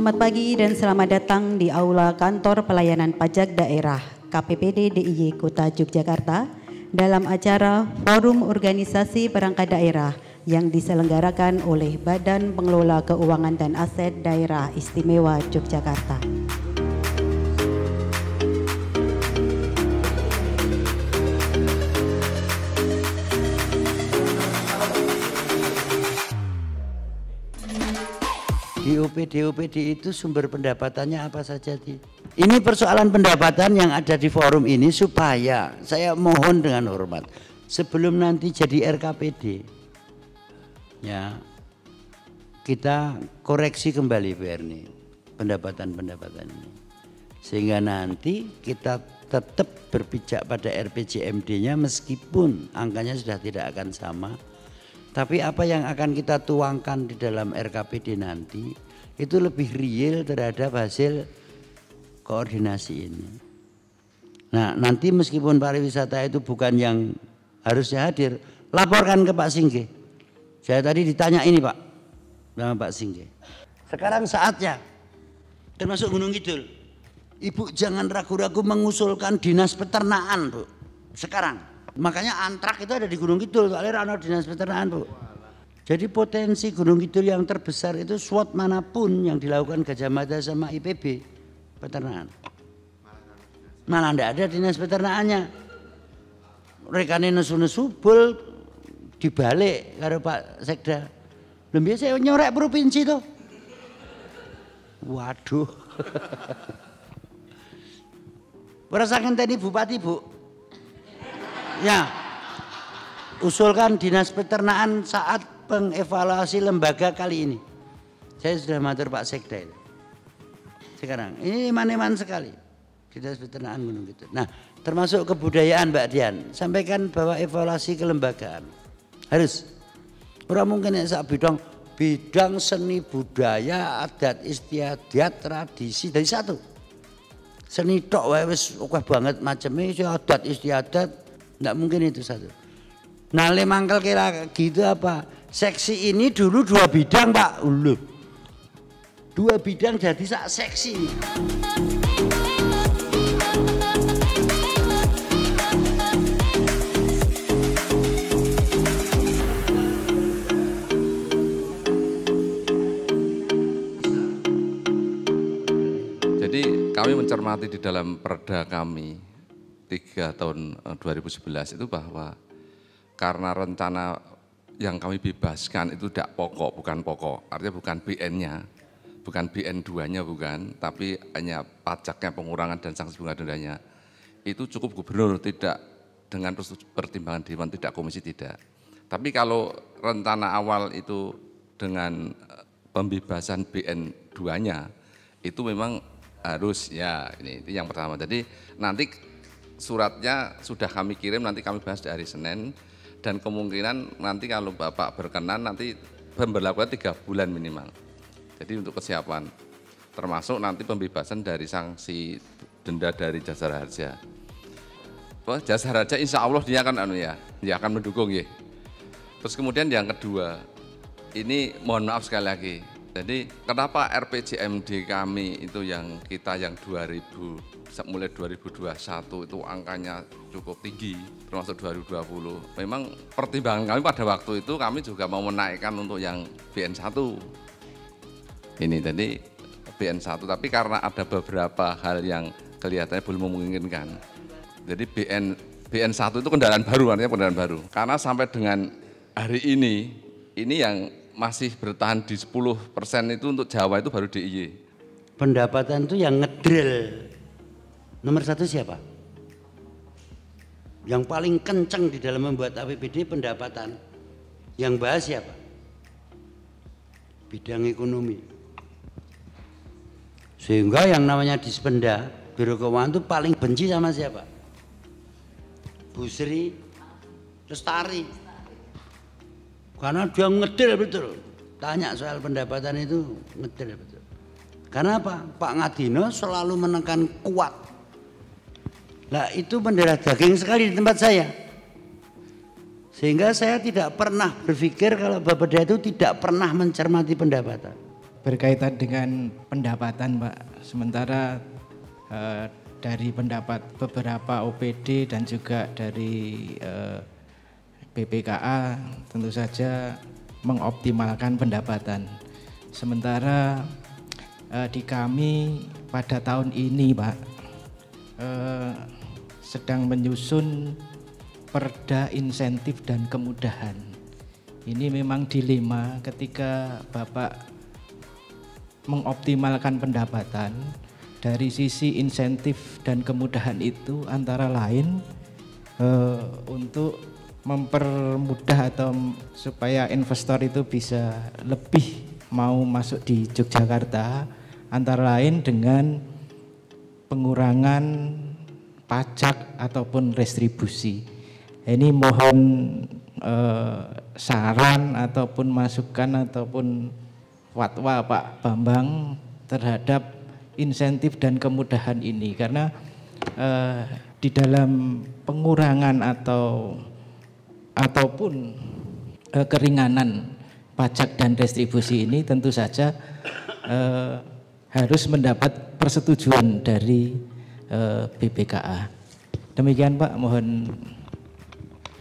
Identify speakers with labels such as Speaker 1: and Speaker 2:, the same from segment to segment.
Speaker 1: Selamat pagi dan selamat datang di Aula Kantor Pelayanan Pajak Daerah KPPD DIY Kota Yogyakarta dalam acara Forum Organisasi Perangkat Daerah yang diselenggarakan oleh Badan Pengelola Keuangan dan Aset Daerah Istimewa Yogyakarta.
Speaker 2: DOPD itu sumber pendapatannya apa saja, Di? Ini persoalan pendapatan yang ada di forum ini supaya saya mohon dengan hormat sebelum nanti jadi RKPD ya kita koreksi kembali Bu Erni pendapatan ini sehingga nanti kita tetap berpijak pada RPJMD-nya meskipun angkanya sudah tidak akan sama. Tapi apa yang akan kita tuangkan di dalam RKPD nanti itu lebih real terhadap hasil koordinasi ini. Nah nanti meskipun pariwisata itu bukan yang harusnya hadir, laporkan ke Pak Singge. Saya tadi ditanya ini Pak, sama Pak Singge. Sekarang saatnya, termasuk Gunung Kidul. Ibu jangan ragu-ragu mengusulkan dinas peternakan Bu, sekarang. Makanya antrak itu ada di Gunung Kidul, soalnya ada dinas peternakan Bu. Jadi potensi Gunung Kidul yang terbesar itu SWOT manapun yang dilakukan Gajah Mada sama IPB peternakan. Malah tidak ada dinas peternakannya. Rekane nesu-nesu bol dibalik karo Pak Sekda. Belum biasa nyorek provinsi tuh. Waduh. Perasakan tadi Bupati Bu. Ya, usulkan dinas peternakan saat pengevaluasi lembaga kali ini. Saya sudah matur Pak Sekda itu. Sekarang ini iman-iman sekali dinas peternakan Gunung Kidul. Nah, termasuk kebudayaan Mbak Dian, sampaikan bahwa evaluasi kelembagaan harus. Orang mungkin yang sak bidang seni budaya, adat istiadat, tradisi dari satu. Seni tok wae wis akeh banget macamnya, adat istiadat. Nggak mungkin itu satu. Nah lemangkel kira gitu apa? Seksi ini dulu 2 bidang Pak. Loh. 2 bidang jadi sak seksi.
Speaker 3: Jadi kami mencermati di dalam perda kami 3 tahun 2011 itu bahwa karena rencana yang kami bebaskan itu tidak pokok, bukan pokok, artinya bukan BN-nya, bukan BN2-nya bukan, tapi hanya pajaknya, pengurangan dan sanksi bunga dendanya. Itu cukup gubernur, tidak dengan pertimbangan dewan, tidak komisi, tidak. Tapi kalau rencana awal itu dengan pembebasan BN2-nya, itu memang harus ya, ini yang pertama. Jadi nanti suratnya sudah kami kirim, nanti kami bahas di hari Senin dan kemungkinan nanti kalau Bapak berkenan nanti pemberlakuan 3 bulan minimal. Jadi untuk kesiapan termasuk nanti pembebasan dari sanksi denda dari Jasara Harja. Jasara Harja insya Allah dia akan dia akan mendukung ya. Terus kemudian yang kedua, ini mohon maaf sekali lagi. Jadi kenapa RPJMD kami itu yang kita yang 2000 mulai 2021 itu angkanya cukup tinggi termasuk 2020. Memang pertimbangan kami pada waktu itu kami juga mau menaikkan untuk yang BN1. Ini tadi BN1 tapi karena ada beberapa hal yang kelihatannya belum memungkinkan. Jadi BN1 itu kendaraan baru, artinya kendaraan baru. Karena sampai dengan hari ini yang masih bertahan di 10% itu untuk Jawa itu baru DIY.
Speaker 2: pendapatan itu yang ngedrill nomor satu siapa? Yang paling kencang di dalam membuat APBD pendapatan. Yang bahas siapa? Bidang ekonomi. Sehingga yang namanya Dispenda, Biro Keuangan itu paling benci sama siapa? Bu Sri Lestari. Karena dia ngedil betul. Tanya soal pendapatan itu ngedil betul. Karena apa? Pak Ngadino selalu menekan kuat. Nah itu mendarah daging sekali di tempat saya. Sehingga saya tidak pernah berpikir kalau Bapeda itu tidak pernah mencermati pendapatan.
Speaker 4: Berkaitan dengan pendapatan Pak, sementara dari pendapat beberapa OPD dan juga dari BPKA tentu saja mengoptimalkan pendapatan. Sementara di kami pada tahun ini Pak sedang menyusun perda insentif dan kemudahan. Ini memang dilema ketika Bapak mengoptimalkan pendapatan. Dari sisi insentif dan kemudahan itu antara lain untuk mempermudah atau supaya investor itu bisa lebih mau masuk di Yogyakarta, antara lain dengan pengurangan pajak ataupun restribusi. Ini mohon saran ataupun masukan ataupun fatwa Pak Bambang terhadap insentif dan kemudahan ini, karena di dalam pengurangan ataupun keringanan pajak dan restribusi ini tentu saja harus mendapat persetujuan dari BPKA. Demikian Pak, mohon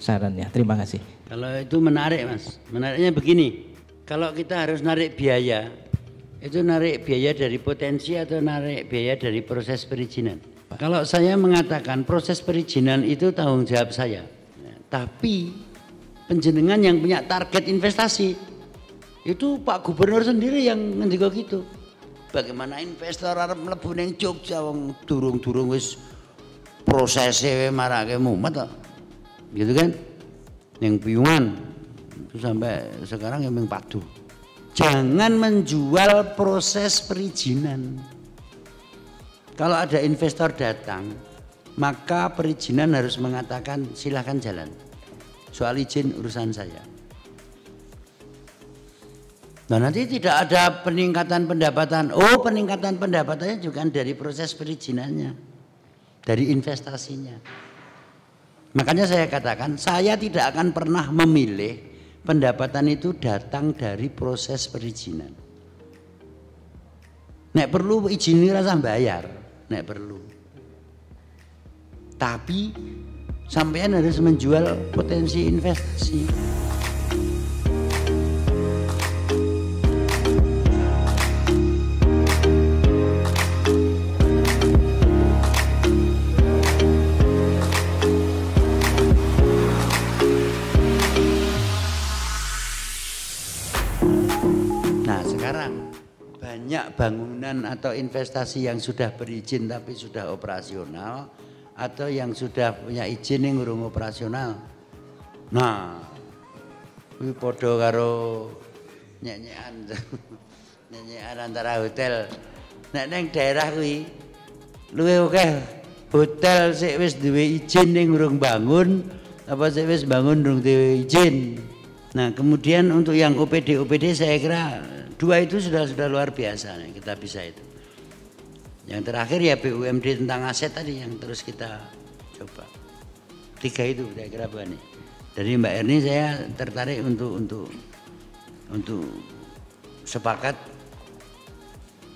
Speaker 4: sarannya. Terima kasih.
Speaker 2: Kalau itu menarik Mas, menariknya begini, kalau kita harus narik biaya, itu narik biaya dari potensi atau narik biaya dari proses perizinan? Kalau saya mengatakan proses perizinan itu tanggung jawab saya, tapi penjenengan yang punya target investasi, itu Pak Gubernur sendiri yang ngendika gitu. Bagaimana investor arep mlebu ning Jogja wong durung-durung wis prosese marake mumet to. Gitu kan? Yang Piungan itu sampai sekarang yang Padu. Jangan menjual proses perizinan. Kalau ada investor datang, maka perizinan harus mengatakan silahkan jalan. Soal izin urusan saya. Nah nanti tidak ada peningkatan pendapatan. Oh peningkatan pendapatannya juga dari proses perizinannya, dari investasinya. Makanya saya katakan saya tidak akan pernah memilih pendapatan itu datang dari proses perizinan. Nek perlu izin ini rasa bayar, nek perlu. Tapi sampean harus menjual potensi investasi. Banyak bangunan atau investasi yang sudah berizin tapi sudah operasional, atau yang sudah punya izin yang urung operasional. Nah, kuwi padha karo nyek-nyekan antara hotel. Nek neng daerah kuwi luwih akeh hotel sik wis duwe izin ning urung bangun, apa sik wis bangun urung duwe izin. Nah, kemudian untuk yang OPD saya kira dua itu sudah luar biasa nih, kita bisa itu. Yang terakhir ya BUMD tentang aset tadi yang terus kita coba. Tiga itu saya kira nih. Dari Mbak Erni saya tertarik untuk sepakat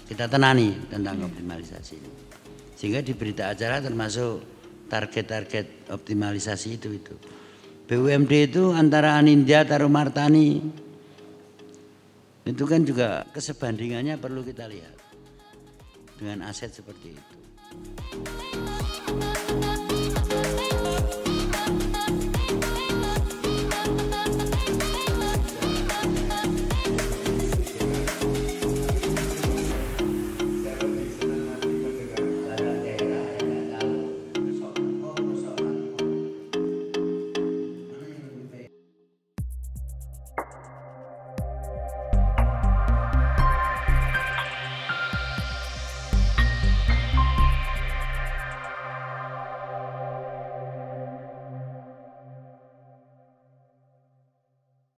Speaker 2: kita tenani tentang optimalisasi ini. Sehingga di berita acara termasuk target-target optimalisasi itu. BUMD itu antara Anindya, Tarumartani, itu kan juga kesebandingannya perlu kita lihat dengan aset seperti itu.